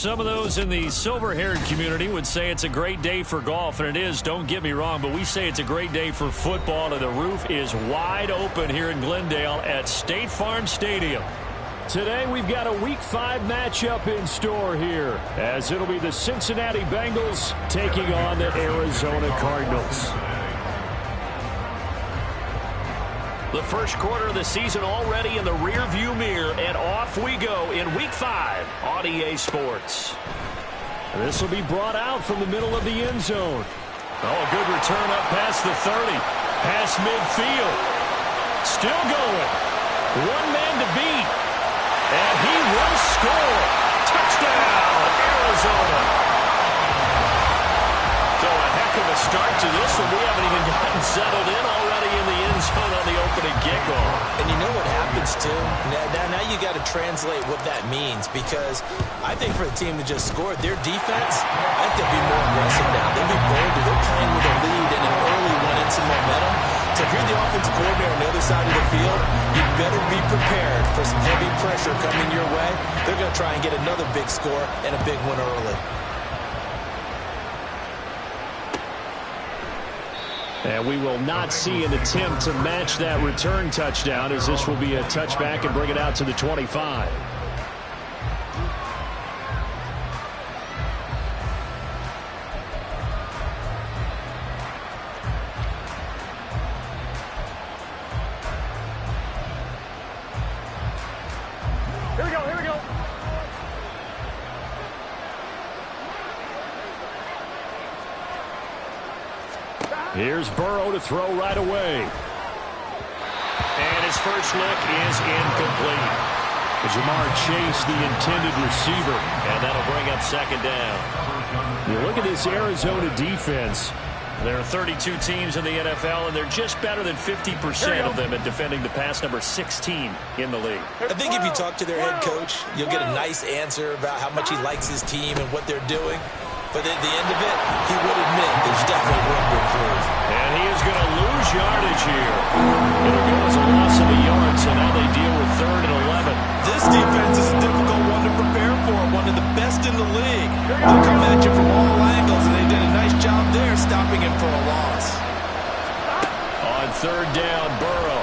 Some of those in the silver-haired community would say it's a great day for golf, and it is, don't get me wrong, but we say it's a great day for football, and the roof is wide open here in Glendale at State Farm Stadium. Today we've got a Week 5 matchup in store here, as it'll be the Cincinnati Bengals taking on the Arizona Cardinals. The first quarter of the season already in the rearview mirror, and off we go in Week 5 on EA Sports. This will be brought out from the middle of the end zone. Oh, a good return up past the 30. Past midfield. Still going. One man to beat. And he will score. Touchdown, Arizona. So a heck of a start to this one. We haven't even gotten settled in already in the end zone on the opening kickoff. And you know what happens, too? Now you got to translate what that means, because I think for the team that just scored, their defense, I think they'll be more aggressive now. They'll be bolder. They're playing with a lead and an early one and some momentum. So if you're the offensive coordinator on the other side of the field, you better be prepared for some heavy pressure coming your way. They're going to try and get another big score and a big one early. And we will not see an attempt to match that return touchdown, as this will be a touchback and bring it out to the 25. Here we go, here we go. Here's Burrow to throw right away. And his first look is incomplete. Jamar Chase, the intended receiver. And that'll bring up second down. You look at this Arizona defense. There are 32 teams in the NFL, and they're just better than 50% of them at defending the pass, number 16 in the league. I think if you talk to their head coach, you'll get a nice answer about how much he likes his team and what they're doing. But at the end of it, he would admit there's definitely room to improve. And he is going to lose yardage here. It'll go as a loss of a yard, so now they deal with 3rd and 11. This defense is a difficult one to prepare for, one of the best in the league. They'll come at you from all angles, and they did a nice job there stopping him for a loss. On 3rd down, Burrow.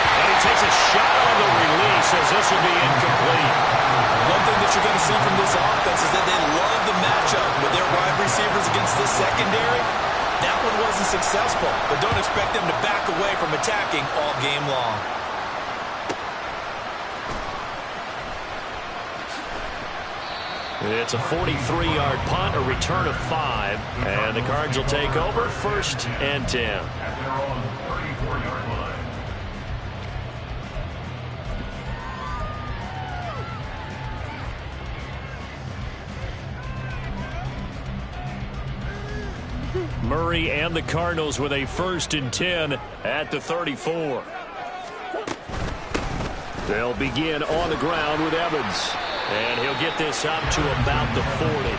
And he takes a shot on the release as this will be incomplete. One thing that you're going to see from this offense is that they love the matchup with their wide receivers against this secondary. That one wasn't successful, but don't expect them to back away from attacking all game long. It's a 43-yard punt, a return of 5, and the Cards will take over 1st and 10. Murray and the Cardinals with a 1st and 10 at the 34. They'll begin on the ground with Evans. And he'll get this up to about the 40.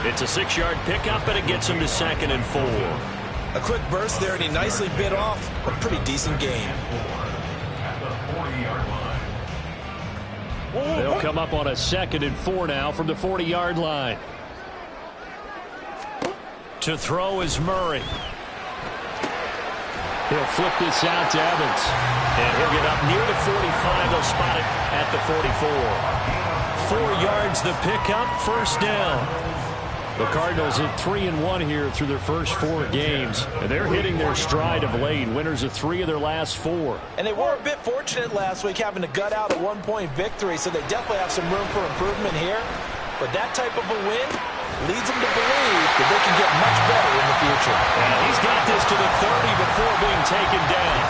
It's a 6-yard pickup, and it gets him to 2nd and 4. A quick burst there, and he nicely bit off a pretty decent gain. They'll come up on a 2nd and 4 now from the 40-yard line. To throw is Murray. He'll flip this out to Evans. And he'll get up near the 45. They'll spot it at the 44. 4 yards the pickup, 1st down. The Cardinals at 3-1 here through their first 4 games. And they're hitting their stride of late. Winners of 3 of their last 4. And they were a bit fortunate last week having to gut out a 1-point victory, so they definitely have some room for improvement here. But that type of a win leads them to believe that they can get much better in the future. And he's got this to the 30 before being taken down.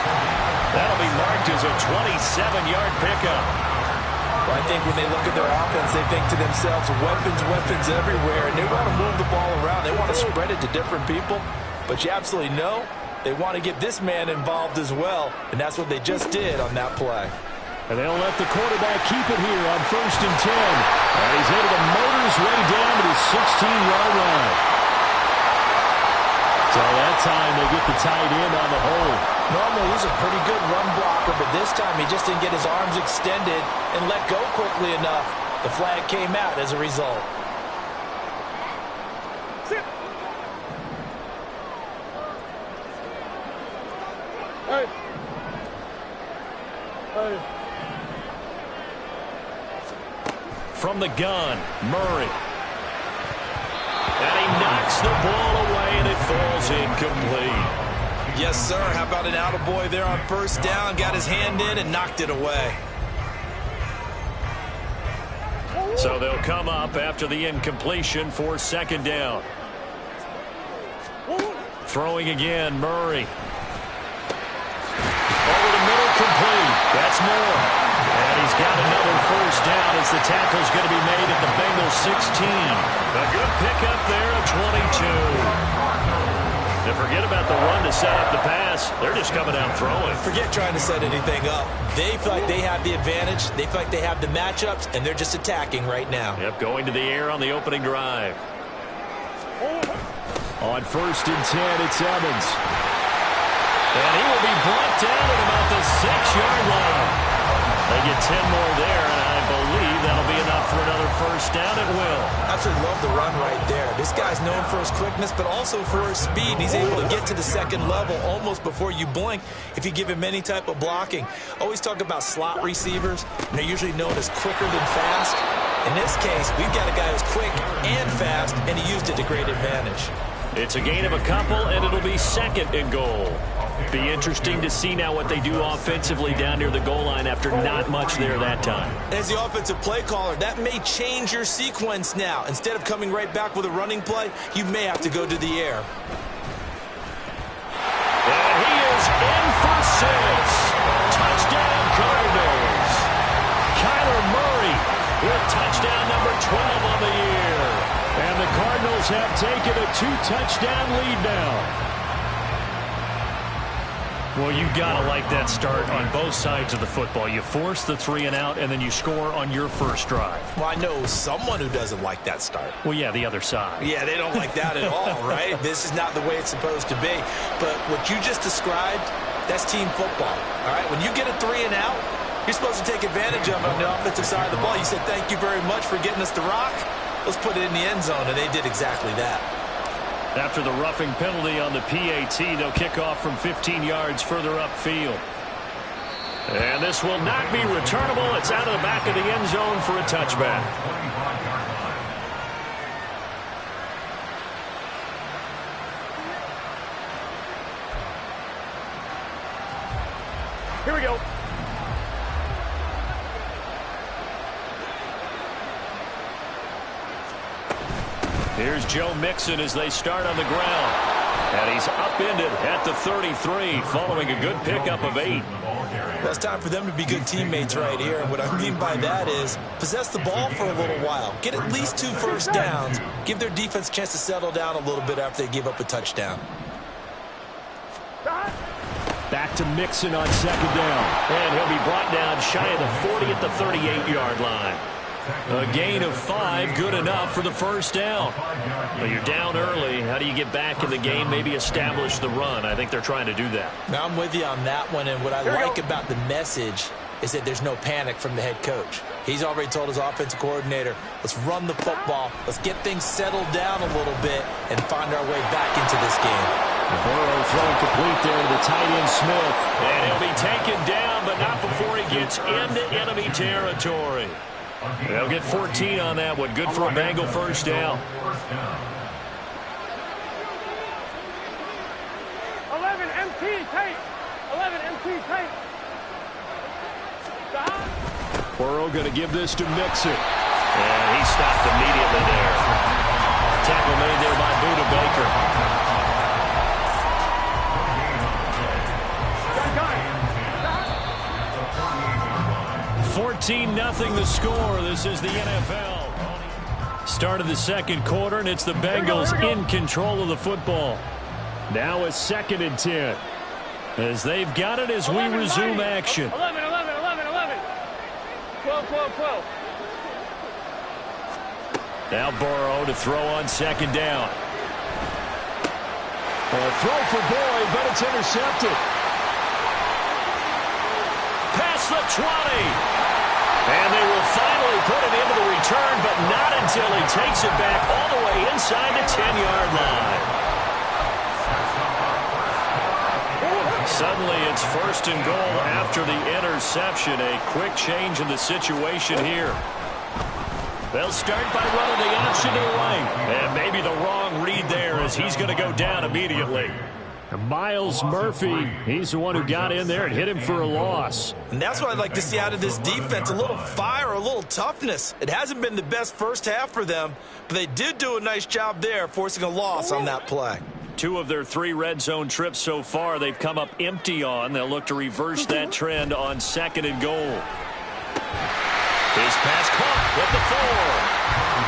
That'll be marked as a 27-yard pickup. Well, I think when they look at their offense, they think to themselves, weapons everywhere, and they want to move the ball around. They want to spread it to different people, but you absolutely know they want to get this man involved as well, and that's what they just did on that play. And they'll let the quarterback keep it here on 1st and 10. And he's able to motor his way down to the 16-yard line. So that time they get the tight end on the hold. Normally he's a pretty good run blocker, but this time he just didn't get his arms extended and let go quickly enough. The flag came out as a result. Sit. Hey. Hey. From the gun, Murray. And he knocks the ball away, and it falls incomplete. Yes, sir. How about an attaboy there on first down? Got his hand in and knocked it away. So they'll come up after the incompletion for second down. Throwing again, Murray. Over the middle, complete. That's more. And he's got another first down as the tackle's going to be made at the Bengals 16. A good pickup there at 22. And forget about the run to set up the pass. They're just coming out throwing. Forget trying to set anything up. They feel like they have the advantage. They feel like they have the matchups, and they're just attacking right now. Yep, going to the air on the opening drive. On 1st and 10, it's Evans. And he will be brought down at about the 6-yard line. They get 10 more there, and I believe that'll be enough for another first down. It will. Absolutely love the run right there. This guy's known for his quickness, but also for his speed. He's able to get to the second level almost before you blink if you give him any type of blocking. Always talk about slot receivers, and they're usually known as quicker than fast. In this case, we've got a guy who's quick and fast, and he used it to great advantage. It's a gain of a couple, and it'll be 2nd and goal. Be interesting to see now what they do offensively down near the goal line after not much there that time. As the offensive play caller, that may change your sequence now. Instead of coming right back with a running play, you may have to go to the air. And he is in for 6. Touchdown, Cardinals. Kyler Murray with touchdown number 12 on the year. And the Cardinals have taken a 2-touchdown lead now. Well, you've got to like that start on both sides of the football. You force the 3-and-out, and then you score on your first drive. Well, I know someone who doesn't like that start. Well, yeah, the other side. Yeah, they don't like that at all, right? This is not the way it's supposed to be. But what you just described, that's team football, all right? When you get a 3-and-out, you're supposed to take advantage of it on the offensive side of the ball. You said, thank you very much for getting us the rock. Let's put it in the end zone, and they did exactly that. After the roughing penalty on the PAT, they'll kick off from 15 yards further upfield. And this will not be returnable. It's out of the back of the end zone for a touchback. Here we go. Here's Joe Mixon as they start on the ground. And he's upended at the 33 following a good pickup of 8. Well, it's time for them to be good teammates right here. And what I mean by that is possess the ball for a little while. Get at least 2 first downs. Give their defense a chance to settle down a little bit after they give up a touchdown. Back to Mixon on 2nd down. And he'll be brought down shy of the 40 at the 38-yard line. A gain of 5, good enough for the first down. Well, you're down early. How do you get back in the game, maybe establish the run? I think they're trying to do that. Now, I'm with you on that one, and what I like about the message is that there's no panic from the head coach. He's already told his offensive coordinator, let's run the football, let's get things settled down a little bit, and find our way back into this game. Burrow throwing complete there to the tight end Smith. And he'll be taken down, but not before he gets into enemy territory. They'll get 14 on that one. Good for a Bengal first down. 11 MT tape. 11 MT tape. Burrow going to give this to Mixon. And he stopped immediately there. Tackle made there by Buda Baker. 14-0 the score. This is the NFL. Start of the second quarter, and it's the Bengals in control of the football. Now it's 2nd and 10. As they've got it as we resume action. 11, 11, 11, 11. 12, 12, 12. Now Burrow to throw on 2nd down. A throw for Boyd, but it's intercepted. Past the 20. And they will finally put it into the return, but not until he takes it back all the way inside the 10-yard line. Suddenly, it's first and goal after the interception. A quick change in the situation here. They'll start by running the option to the right. And maybe the wrong read there as he's going to go down immediately. Miles Murphy, he's the one who got in there and hit him for a loss. And that's what I'd like to see out of this defense, a little fire, a little toughness. It hasn't been the best first half for them, but they did do a nice job there, forcing a loss on that play. 2 of their 3 red zone trips so far they've come up empty on. They'll look to reverse that trend on 2nd and goal. His pass caught at the 4.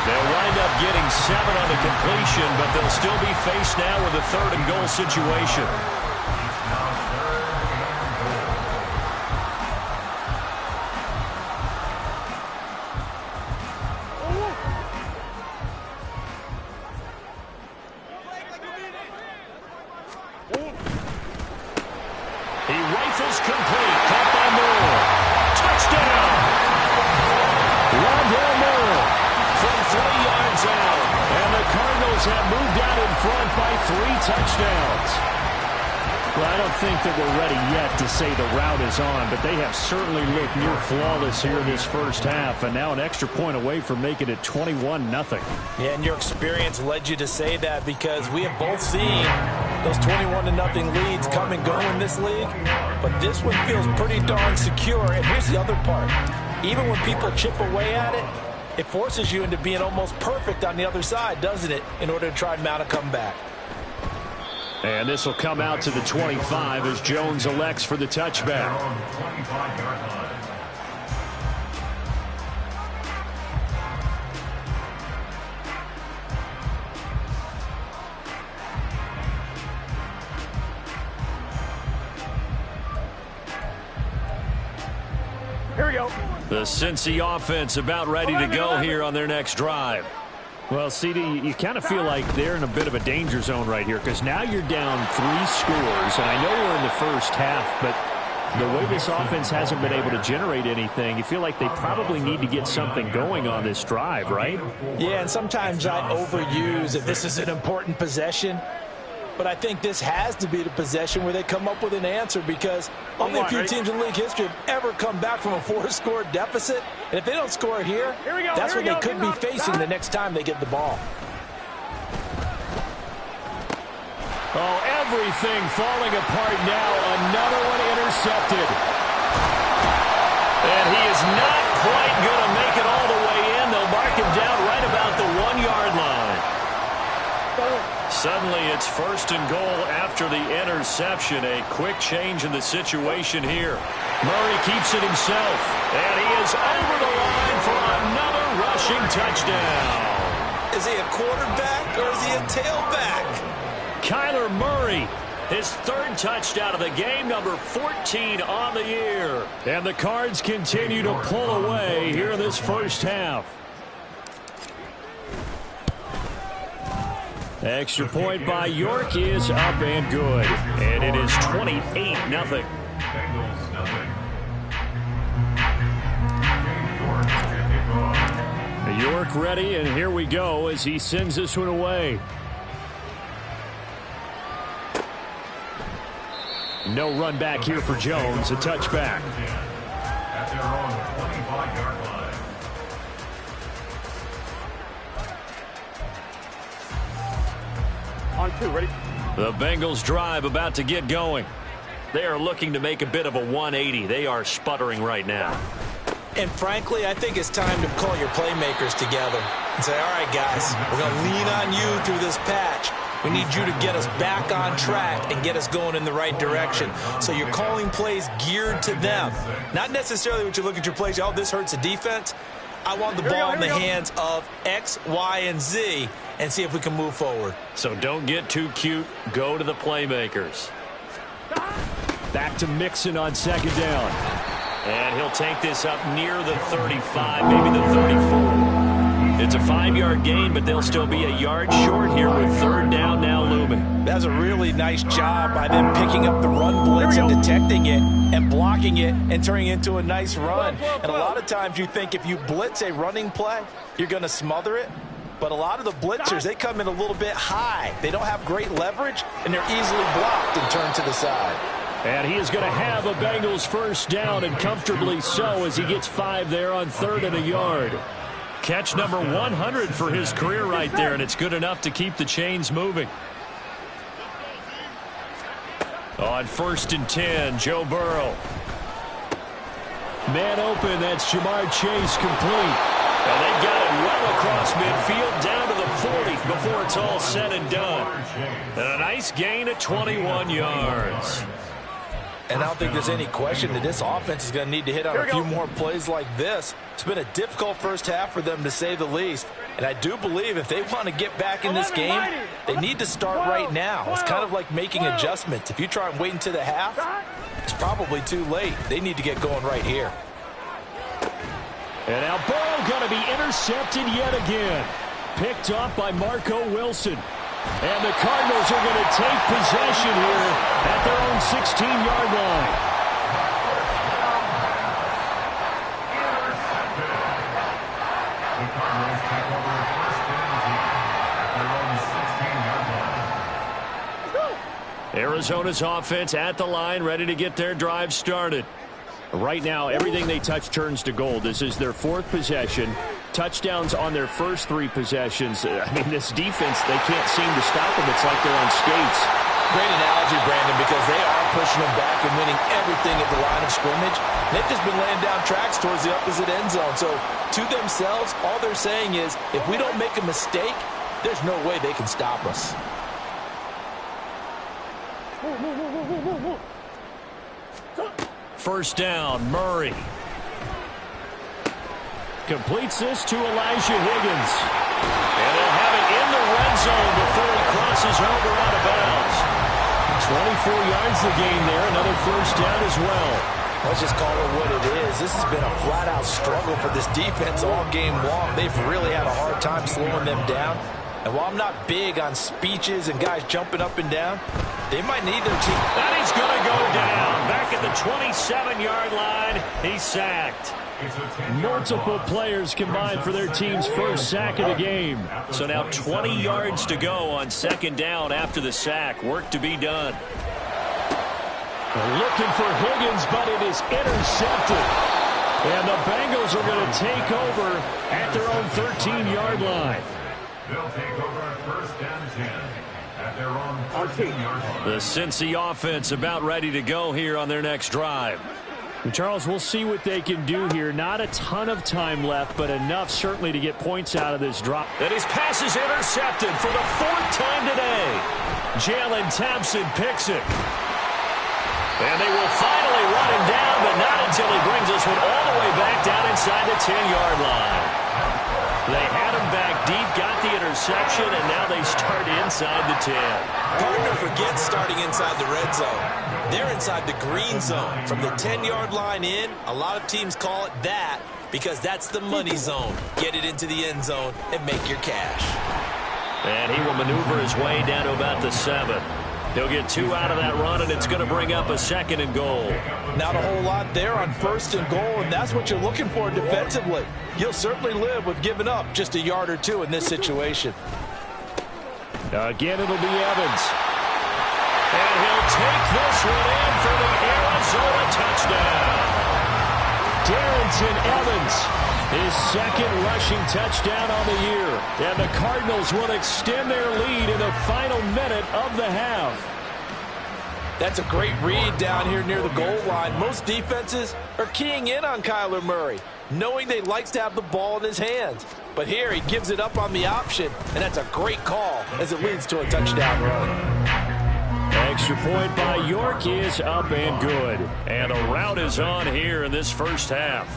They'll wind up getting 7 on the completion, but they'll still be faced now with a 3rd and goal situation. He rifles complete. Caught by Moore. Touchdown! Rondell Moore From 3 yards out. and the Cardinals have moved out in front by 3 touchdowns. Well, I don't think that we're ready yet to say the route is on, but they have certainly looked near flawless here this first half, and now an extra point away from making it 21-0. Yeah, and your experience led you to say that because we have both seen those 21-0 leads come and go in this league, but this one feels pretty darn secure. And here's the other part. Even when people chip away at it, it forces you into being almost perfect on the other side, doesn't it, in order to try and mount a comeback. And this will come out to the 25 as Jones elects for the touchback. Here we go. The Cincy offense about ready to go here on their next drive. Well, CD, you kind of feel like they're in a bit of a danger zone right here because now you're down 3 scores, and I know we're in the first half, but the way this offense hasn't been able to generate anything, you feel like they probably need to get something going on this drive, right? Yeah, and sometimes I overuse that this is an important possession, but I think this has to be the possession where they come up with an answer because only a few teams in league history have ever come back from a 4-score deficit. And if they don't score here, that's what they could be facing the next time they get the ball. Oh, everything falling apart now. Another one intercepted. And he is not quite going to make it all the way in. They'll mark him down right about the 1-yard line. Suddenly, it's first and goal after the interception. A quick change in the situation here. Murray keeps it himself, and he is over the line for another rushing touchdown. Is he a quarterback or is he a tailback? Kyler Murray, his 3rd touchdown of the game, number 14 on the year. And the Cards continue to pull away here in this first half. Extra point by York is up and good. And it is 28-0. York ready, and here we go as he sends this one away. No run back here for Jones, a touchback. At their own 25-yard line. On 2, ready? The Bengals drive about to get going. They are looking to make a bit of a 180. They are sputtering right now. And frankly, I think it's time to call your playmakers together and say, all right, guys, we're going to lean on you through this patch. We need you to get us back on track and get us going in the right direction. So you're calling plays geared to them. Not necessarily what you look at your plays, oh, this hurts the defense. I want the ball in the hands of X, Y, and Z and see if we can move forward. So don't get too cute. Go to the playmakers. Back to Mixon on 2nd down. And he'll take this up near the 35, maybe the 34. It's a 5-yard gain, but they'll still be a yard short here with third down now looming. That's a really nice job by them picking up the run blitz and detecting it and blocking it and turning it into a nice run. And a lot of times you think if you blitz a running play, you're going to smother it. But a lot of the blitzers, they come in a little bit high. They don't have great leverage, and they're easily blocked and turned to the side. And he is going to have a Bengals first down, and comfortably so, as he gets 5 there on 3rd and a yard. Catch number 100 for his career right there, and it's good enough to keep the chains moving. On 1st and 10, Joe Burrow. Man open, that's Jamar Chase, complete. And they've got it well across midfield, down to the 40 before it's all said and done. And a nice gain of 21 yards. And I don't think there's any question that this offense is going to need to hit on a few more plays like this. It's been a difficult first half for them, to say the least. And I do believe if they want to get back in this game, they need to start right now. It's kind of like making adjustments. If you try and wait until the half, it's probably too late. They need to get going right here. And now Burrow going to be intercepted yet again. Picked off by Marco Wilson. And the Cardinals are going to take possession here at their own 16-yard line. The Cardinals take over a first down at their own 16-yard line. Arizona's offense at the line, ready to get their drive started. Right now, everything they touch turns to gold. This is their 4th possession. Touchdowns on their first 3 possessions. I mean, this defense, they can't seem to stop them. It's like they're on skates. Great analogy, Brandon, because they are pushing them back and winning everything at the line of scrimmage. They've just been laying down tracks towards the opposite end zone. So, to themselves, all they're saying is, if we don't make a mistake, there's no way they can stop us. First down, Murray. Completes this to Elijah Higgins. And they'll have it in the red zone before he crosses over out of bounds. 24 yards the gain there. Another first down as well. Let's just call it what it is. This has been a flat-out struggle for this defense all game long. They've really had a hard time slowing them down. And while I'm not big on speeches and guys jumping up and down, they might need their team. And he's going to go down. Back at the 27-yard line. He's sacked. Multiple players combined for their team's first sack of the game. So now 20 yards to go on 2nd down after the sack. Work to be done. Looking for Higgins, but it is intercepted. And the Bengals are going to take over at their own 13-yard line. They'll take over a first down 10 at their own 13-yard line. The Cincy offense about ready to go here on their next drive. And Charles, we'll see what they can do here. Not a ton of time left, but enough certainly to get points out of this drop. And his pass is intercepted for the 4th time today. Jalen Thompson picks it. And they will finally run him down, but not until he brings this one all the way back down inside the 10-yard line. They had him back deep, got the interception, and now they start inside the 10. Partner forgets starting inside the red zone. They're inside the green zone. From the 10-yard line in, a lot of teams call it that because that's the money zone. Get it into the end zone and make your cash. And he will maneuver his way down to about the 7. He'll get 2 out of that run, and it's going to bring up a 2nd and goal. Not a whole lot there on 1st and goal, and that's what you're looking for defensively. You'll certainly live with giving up just a yard or 2 in this situation. Again, it'll be Evans. And he'll take this one in for the Arizona touchdown. Darrington Evans, his 2nd rushing touchdown on the year. And the Cardinals will extend their lead in the final minute of the half. That's a great read down here near the goal line. Most defenses are keying in on Kyler Murray, knowing they likes to have the ball in his hands. But here he gives it up on the option, and that's a great call as it leads to a touchdown run. Extra point by York is up and good. And a rout is on here in this first half.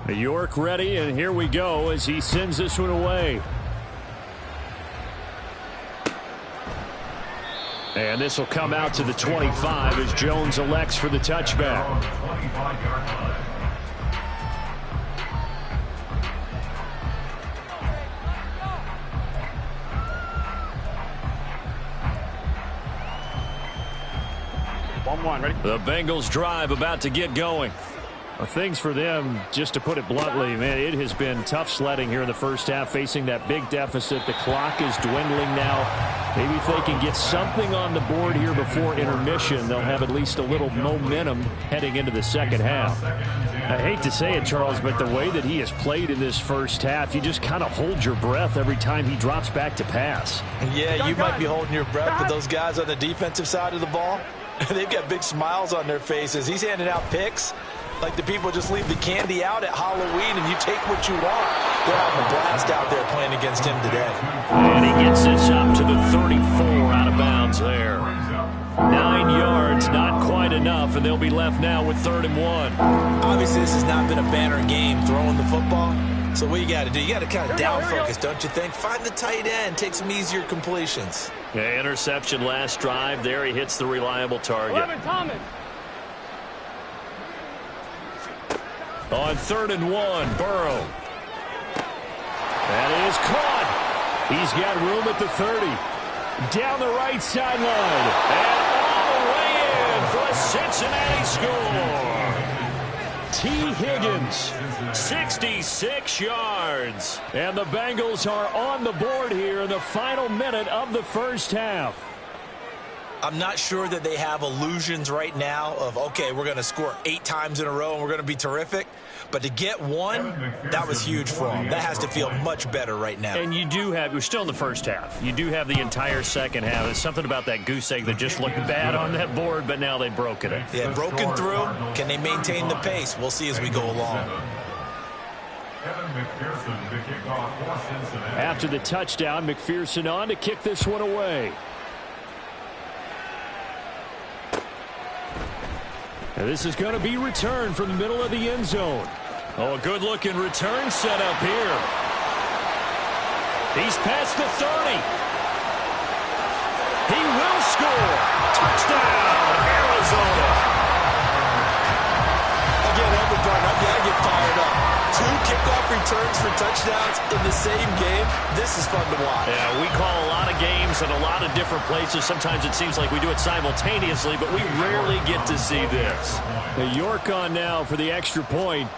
York ready, and here we go as he sends this one away. And this will come out to the 25 as Jones elects for the touchback. Ready? The Bengals drive about to get going. Things for them, just to put it bluntly, man, it has been tough sledding here in the first half, facing that big deficit. The clock is dwindling now. Maybe if they can get something on the board here before intermission, they'll have at least a little momentum heading into the second half. I hate to say it, Charles, but the way that he has played in this first half, you just kind of hold your breath every time he drops back to pass. Yeah, you might be holding your breath, but those guys on the defensive side of the ball, they've got big smiles on their faces. He's handing out picks like the people just leave the candy out at Halloween and you take what you want. They're having a blast out there playing against him today. And he gets this up to the 34 out of bounds there. 9 yards, not quite enough, and they'll be left now with 3rd and 1. Obviously, this has not been a banner game throwing the football. So what you got to do, you got to kind of down focus, don't you think? Find the tight end, take some easier completions. Yeah, interception last drive. There he hits the reliable target. 11, Thomas. On 3rd and 1, Burrow. That is caught. He's got room at the 30. Down the right sideline. And all the way in for a Cincinnati score. T. Higgins, 66 yards. And the Bengals are on the board here in the final minute of the first half. I'm not sure that they have illusions right now of, okay, we're going to score 8 times in a row and we're going to be terrific. But to get one, that was huge for them. That has to feel much better right now. And you do have, we're still in the first half. You do have the entire second half. There's something about that goose egg that just looked bad on that board, but now they've broken it. Yeah, broken through. Can they maintain the pace? We'll see as we go along. After the touchdown, McPherson on to kick this one away. And this is going to be returned from the middle of the end zone. Oh, a good-looking return set up here. He's past the 30. He will score. Touchdown, Arizona. Again, Evan brought up, you got to get fired up. 2 kickoff returns for touchdowns in the same game. This is fun to watch. Yeah, we call a lot of games in a lot of different places. Sometimes it seems like we do it simultaneously, but we rarely get to see this. York on now for the extra point.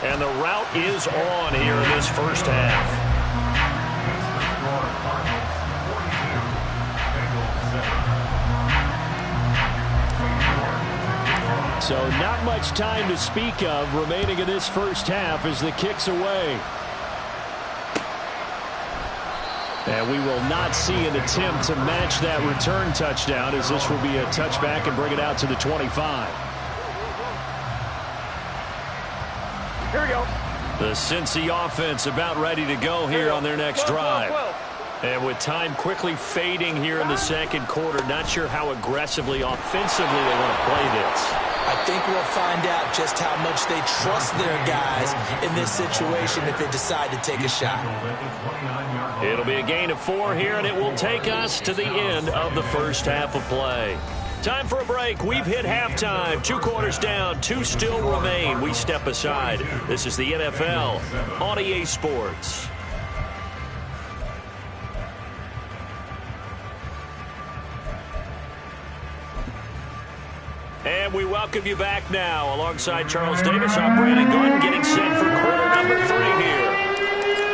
And the route is on here in this first half. So not much time to speak of remaining in this first half as the kick's away. And we will not see an attempt to match that return touchdown, as this will be a touchback and bring it out to the 25. Here we go. The Cincy offense about ready to go here on their next drive. 12. And with time quickly fading here in the second quarter, not sure how aggressively, offensively they want to play this. I think we'll find out just how much they trust their guys in this situation if they decide to take a shot. It'll be a gain of 4 here, and it will take us to the end of the first half of play. Time for a break. We've hit halftime. 2 quarters down, 2 still remain. We step aside. This is the NFL on EA Sports. And we welcome you back now. Alongside Charles Davis, I'm Brandon Gordon, getting set for quarter number 3 here.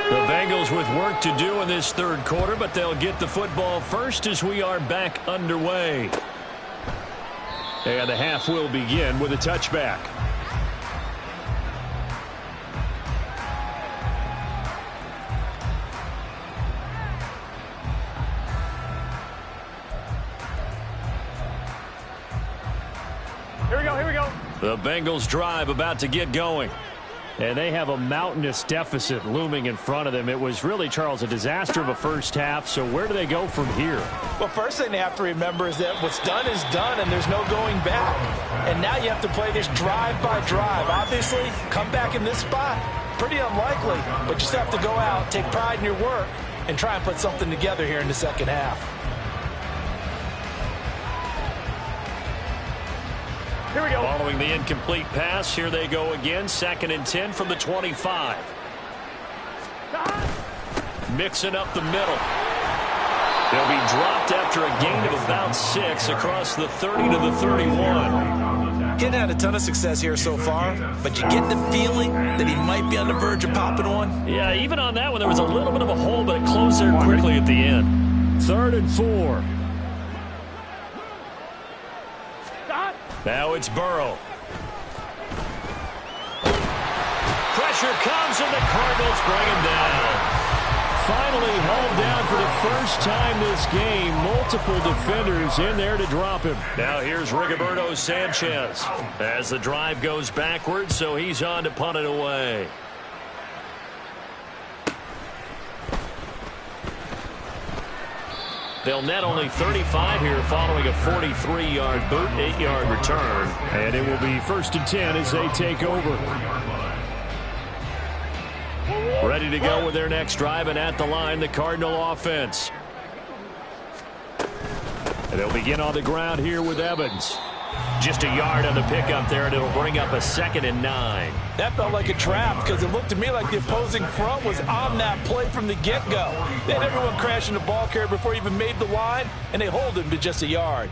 The Bengals with work to do in this third quarter, but they'll get the football first as we are back underway. And the half will begin with a touchback. Here we go. The Bengals drive about to get going. And they have a mountainous deficit looming in front of them. It was really, Charles, a disaster of a first half. So where do they go from here? Well, first thing they have to remember is that what's done is done, and there's no going back. And now you have to play this drive by drive. Obviously, come back in this spot, pretty unlikely. But you just have to go out, take pride in your work, and try and put something together here in the second half. Here we go. Following the incomplete pass, here they go again. 2nd and 10 from the 25. Mixing up the middle. They'll be dropped after a gain of about 6 across the 30 to the 31. Getting had a ton of success here so far, but you get the feeling that he might be on the verge of popping one. Yeah, even on that one, there was a little bit of a hole, but it closed there quickly at the end. 3rd and 4. Now it's Burrow. Pressure comes, and the Cardinals bring him down. Finally hauled down for the first time this game. Multiple defenders in there to drop him. Now here's Rigoberto Sanchez as the drive goes backwards, so he's on to punt it away. They'll net only 35 here following a 43-yard boot, 8-yard return. And it will be 1st and 10 as they take over. Ready to go with their next drive, and at the line, the Cardinal offense. And they'll begin on the ground here with Evans. Just a yard on the pickup there, and it'll bring up a 2nd and 9. That felt like a trap because it looked to me like the opposing front was on that play from the get-go. They had everyone crashing the ball carrier before he even made the line, and they hold him to just a yard.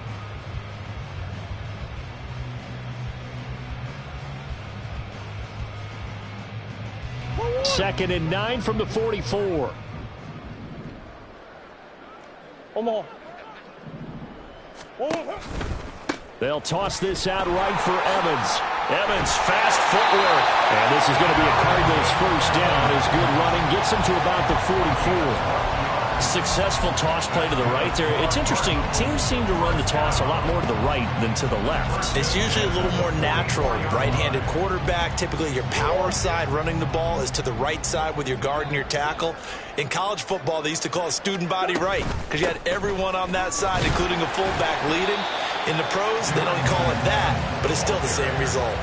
Second and 9 from the 44. They'll toss this out right for Evans. Evans, fast footwork. And this is going to be a Cardinals first down. His good running gets him to about the 44. Successful toss play to the right there. It's interesting. Teams seem to run the toss a lot more to the right than to the left. It's usually a little more natural. Right-handed quarterback, typically your power side running the ball is to the right side with your guard and your tackle. In college football, they used to call it student body right because you had everyone on that side, including a fullback leading. In the pros, they don't call it that, but it's still the same result.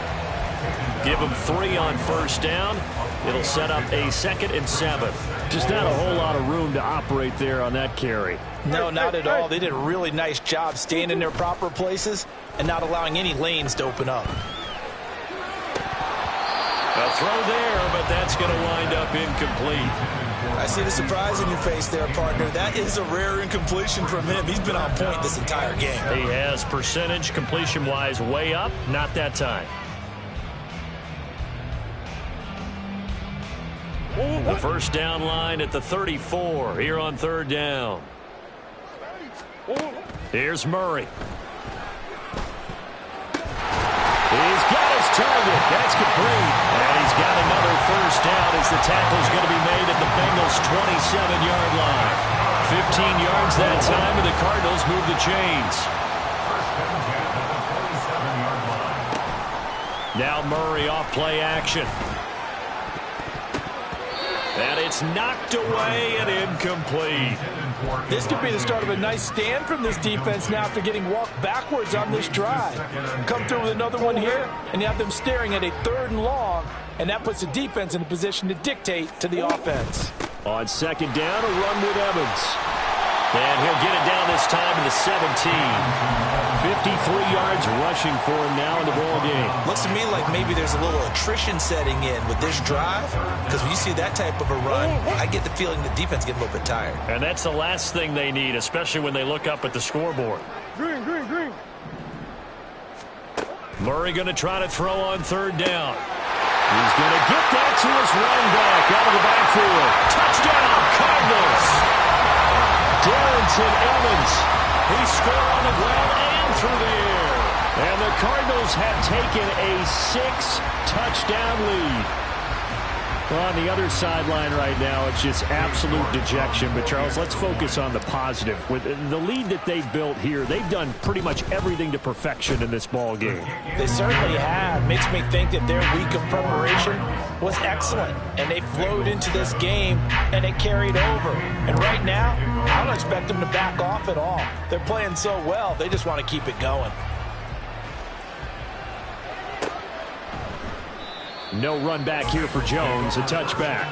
Give them 3 on first down. It'll set up a 2nd and 7. Just not a whole lot of room to operate there on that carry. No, not at all. They did a really nice job staying in their proper places and not allowing any lanes to open up. A throw there, but that's going to wind up incomplete. I see the surprise in your face there, partner. That is a rare incompletion from him. He's been on point this entire game. He has percentage completion-wise way up. Not that time. The first down line at the 34 here on 3rd down. Here's Murray. He's got his target. That's complete. And he's got another first down as the tackle's going to be made at the Bengals' 27-yard line. 15 yards that time, and the Cardinals move the chains. Now Murray off play action. And it's knocked away and incomplete. This could be the start of a nice stand from this defense now after getting walked backwards on this drive. Come through with another one here, and you have them staring at a 3rd and long, and that puts the defense in a position to dictate to the offense. On 2nd down, a run with Evans. And he'll get it down this time to the 17. 53 yards rushing for him now in the ball game. Looks to me like maybe there's a little attrition setting in with this drive, because when you see that type of a run, I get the feeling the defense gets a little bit tired. And that's the last thing they need, especially when they look up at the scoreboard. Green. Murray going to try to throw on 3rd down. He's going to get that to his running back out of the backfield. Touchdown, Cardinals! Darrington Evans. He scored on the ground and through the air. And the Cardinals have taken a 6-touchdown lead. Well, on the other sideline right now, it's just absolute dejection. But, Charles, let's focus on the positive. With the lead that they built here, they've done pretty much everything to perfection in this ball game. They certainly have. Makes me think that their week of preparation was excellent. And they flowed into this game, and it carried over. And right now, I don't expect them to back off at all. They're playing so well, they just want to keep it going. No run back here for Jones. A touchback.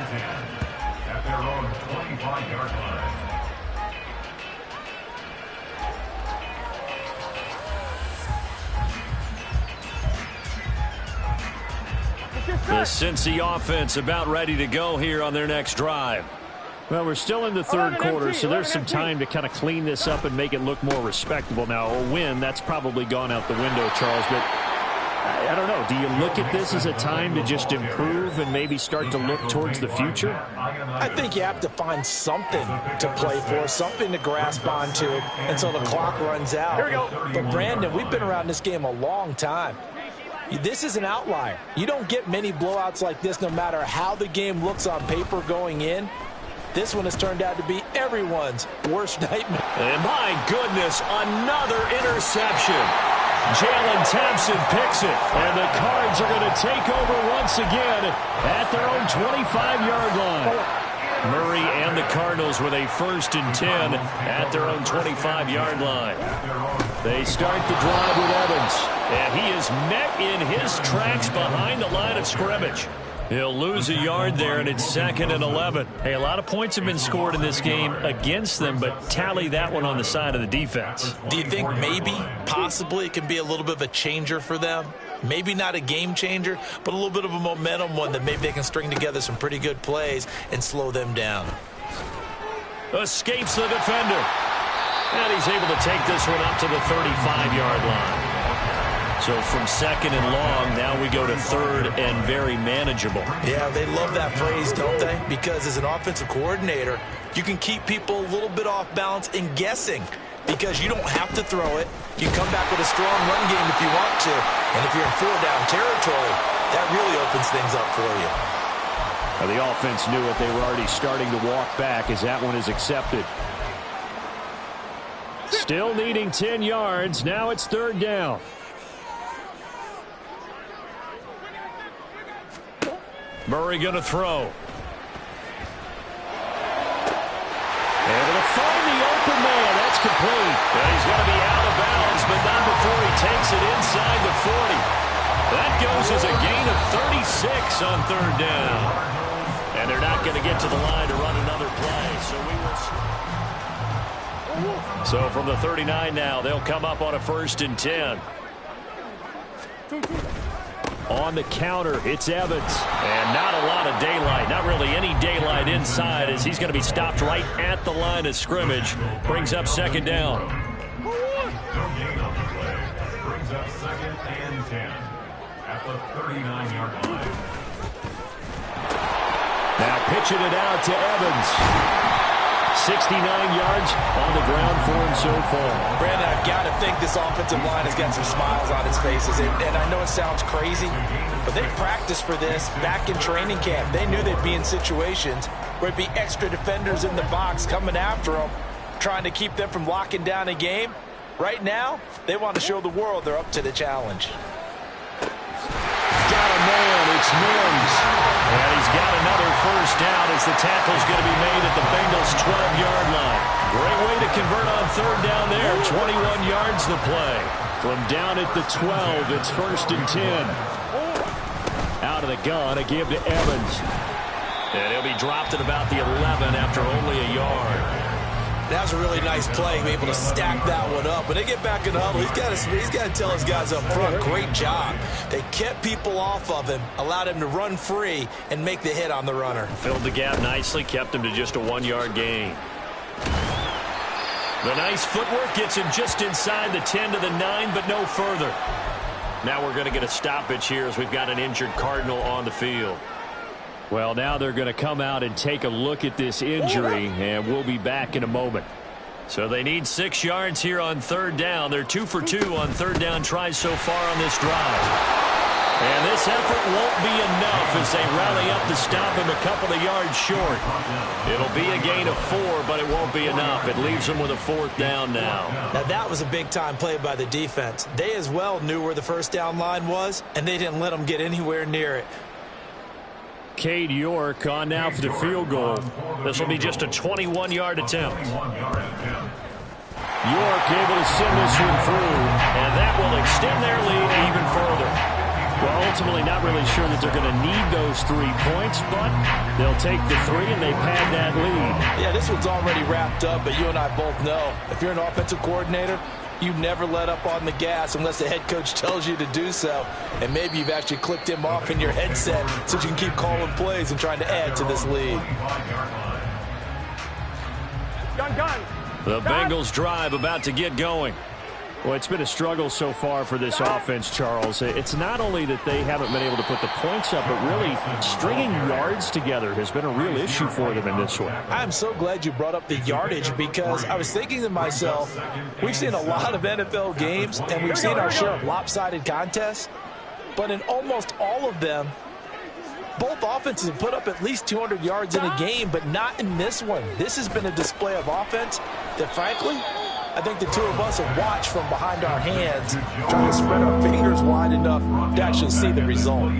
At their own 25-yard line. The Cincy offense about ready to go here on their next drive. Well, we're still in the third quarter, so there's some time to kind of clean this up and make it look more respectable. Now, a win, that's probably gone out the window, Charles, but I don't know. Do you look at this as a time to just improve and maybe start to look towards the future? I think you have to find something to play for, something to grasp onto until the clock runs out. Here we go. But, Brandon, we've been around this game a long time. This is an outlier. You don't get many blowouts like this no matter how the game looks on paper going in. This one has turned out to be everyone's worst nightmare. And my goodness, another interception. Jalen Thompson picks it, and the Cards are going to take over once again at their own 25-yard line. Murray and the Cardinals with a 1st and 10 at their own 25-yard line. They start the drive with Evans, and he is met in his tracks behind the line of scrimmage. He'll lose a yard there, and it's 2nd and 11. Hey, a lot of points have been scored in this game against them, but tally that one on the side of the defense. Do you think maybe, possibly, it can be a little bit of a changer for them? Maybe not a game changer, but a little bit of a momentum one that maybe they can string together some pretty good plays and slow them down. Escapes the defender. And he's able to take this one up to the 35-yard line. So from 2nd and long, now we go to 3rd and very manageable. Yeah, they love that phrase, don't they? Because as an offensive coordinator, you can keep people a little bit off balance and guessing because you don't have to throw it. You come back with a strong run game if you want to. And if you're in 4-down territory, that really opens things up for you. Well, the offense knew it. They were already starting to walk back as that one is accepted. Still needing 10 yards. Now it's 3rd down. Murray going to throw. Able to find the open man. That's complete. And he's going to be out of bounds, but not before he takes it inside the 40. That goes as a gain of 36 on 3rd down. And they're not going to get to the line to run another play. So from the 39 now, they'll come up on a 1st and 10. On the counter, it's Evans. And not a lot of daylight. Not really any daylight inside as he's going to be stopped right at the line of scrimmage. Brings up 2nd down. No gain on the play. Brings up 2nd and 10 at the 39-yard line. Now pitching it out to Evans. 69 yards on the ground for him so far. Brandon, I've got to think this offensive line has got some smiles on its faces. And I know it sounds crazy, but they practiced for this back in training camp. They knew they'd be in situations where it'd be extra defenders in the box coming after them, trying to keep them from locking down a game. Right now, they want to show the world they're up to the challenge. Got a man, it's Mims. And he's got another 1st down as the tackle's going to be made at the Bengals' 12-yard line. Great way to convert on 3rd down there. 21 yards the play. From down at the 12, it's 1st and 10. Out of the gun, a give to Evans. And he'll be dropped at about the 11 after only a yard. That was a really nice play, able to stack that one up. When they get back in the huddle, he's got to tell his guys up front, great job. They kept people off of him, allowed him to run free, and make the hit on the runner. Filled the gap nicely, kept him to just a 1-yard gain. The nice footwork gets him just inside the 10 to the 9, but no further. Now we're going to get a stoppage here as we've got an injured Cardinal on the field. Well, now they're going to come out and take a look at this injury, and we'll be back in a moment. So they need 6 yards here on 3rd down. They're 2 for 2 on 3rd down tries so far on this drive. And this this effort won't be enough as they rally up to stop him a couple of yards short. It'll be a gain of 4, but it won't be enough. It leaves them with a 4th down now. Now, that was a big-time play by the defense. They as well knew where the first down line was, and they didn't let them get anywhere near it. Cade York on now for the field goal. This will be just a 21-yard attempt. York able to send this one through, and that will extend their lead even further. Well, ultimately not really sure that they're going to need those 3 points, but they'll take the 3 and they pad that lead. Yeah, this one's already wrapped up, but you and I both know if you're an offensive coordinator, you never let up on the gas unless the head coach tells you to do so. And maybe you've actually clicked him off in your headset so you can keep calling plays and trying to add to this lead. Gun. The Bengals drive about to get going. Well, it's been a struggle so far for this offense, Charles. It's not only that they haven't been able to put the points up, but really stringing yards together has been a real issue for them in this one. I'm so glad you brought up the yardage because I was thinking to myself, we've seen a lot of NFL games and we've seen our share of lopsided contests, but in almost all of them, both offenses have put up at least 200 yards in a game, but not in this one. This has been a display of offense that, frankly, I think the two of us have watched from behind our hands, trying to spread our fingers wide enough to actually see the result.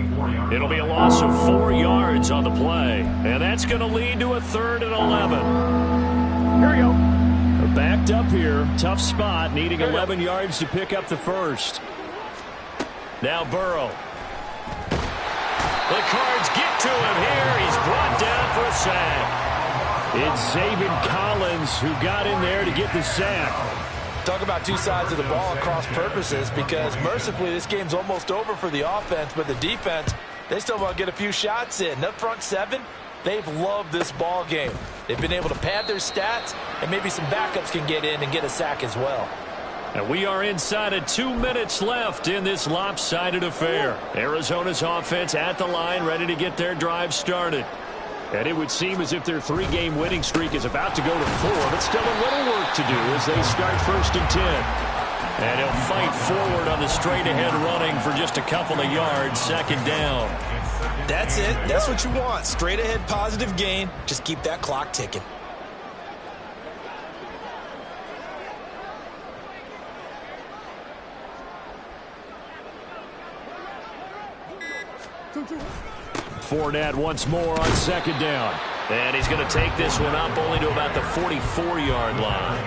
It'll be a loss of 4 yards on the play, and that's going to lead to a 3rd and 11. Here we go. They're backed up here. Tough spot, needing 11 yards to pick up the first. Now Burrow. The Cards get to him here. He's brought down for a sack. It's Zaven Collins who got in there to get the sack. Talk about two sides of the ball across purposes, because mercifully this game's almost over for the offense, but the defense, they still want to get a few shots in. That front 7, they've loved this ball game. They've been able to pad their stats, and maybe some backups can get in and get a sack as well. And we are inside of 2 minutes left in this lopsided affair. Arizona's offense at the line, ready to get their drive started. And it would seem as if their 3-game winning streak is about to go to 4, but still a little work to do as they start 1st and 10. And he'll fight forward on the straight-ahead running for just a couple of yards, 2nd down. That's it. That's what you want. Straight-ahead positive gain. Just keep that clock ticking. Fournette once more on 2nd down. And he's going to take this one up only to about the 44-yard line.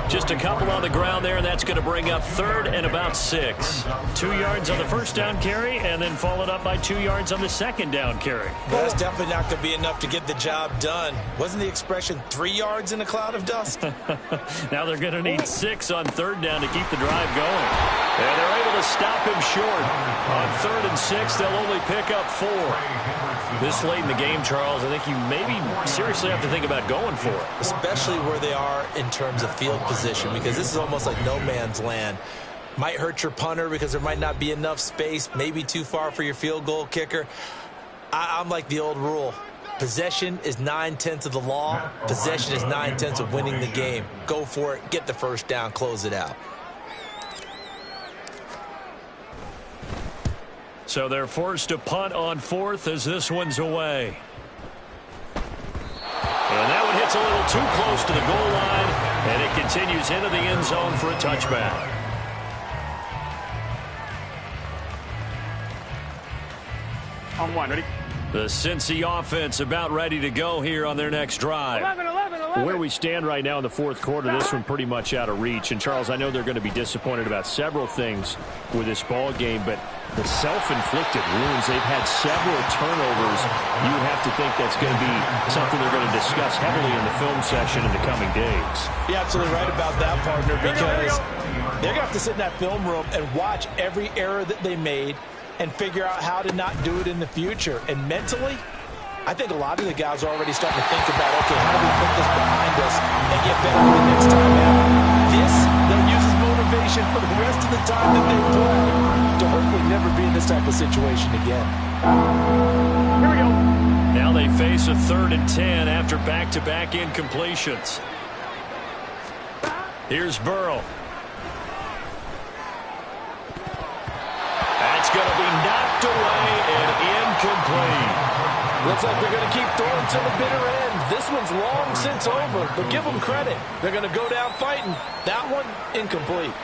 Just a couple on the ground there, and that's going to bring up 3rd and about 6. 2 yards on the 1st down carry, and then followed up by 2 yards on the 2nd down carry. Well, that's definitely not going to be enough to get the job done. Wasn't the expression 3 yards in a cloud of dust? Now they're going to need 6 on 3rd down to keep the drive going. And they're able to stop him short. On 3rd and 6, they'll only pick up 4. This late in the game, Charles, I think you maybe seriously have to think about going for it. Especially where they are in terms of field position, because this is almost like no man's land. Might hurt your punter because there might not be enough space, maybe too far for your field goal kicker. I'm like the old rule. Possession is 9/10 of the law. Possession is 9/10 of winning the game. Go for it, get the 1st down, close it out. So they're forced to punt on 4th as this one's away. And that one hits a little too close to the goal line, and it continues into the end zone for a touchback. On 1, ready? The Cincy offense about ready to go here on their next drive. 11. Where we stand right now in the 4th quarter, this one pretty much out of reach. And, Charles, I know they're going to be disappointed about several things with this ball game, but the self-inflicted wounds, they've had several turnovers. You have to think that's going to be something they're going to discuss heavily in the film session in the coming days. You're absolutely right about that, partner, because they're going to have to sit in that film room and watch every error that they made and figure out how to not do it in the future. And mentally, I think a lot of the guys are already starting to think about, okay, how do we put this behind us and get better for the next time out? This, they'll use as motivation for the rest of the time that they play to hopefully never be in this type of situation again. Here we go. Now they face a 3rd and 10 after back-to-back incompletions. Here's Burrow. That's going to be knocked away Looks like they're going to keep throwing to the bitter end. This one's long since over, but give them credit. They're going to go down fighting. That one, incomplete.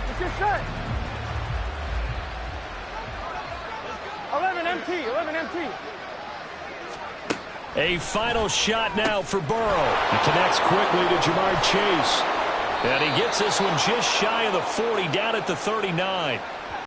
It's your shot. 11 MT, 11 MT. A final shot now for Burrow. He connects quickly to Jamar Chase. And he gets this one just shy of the 40, down at the 39.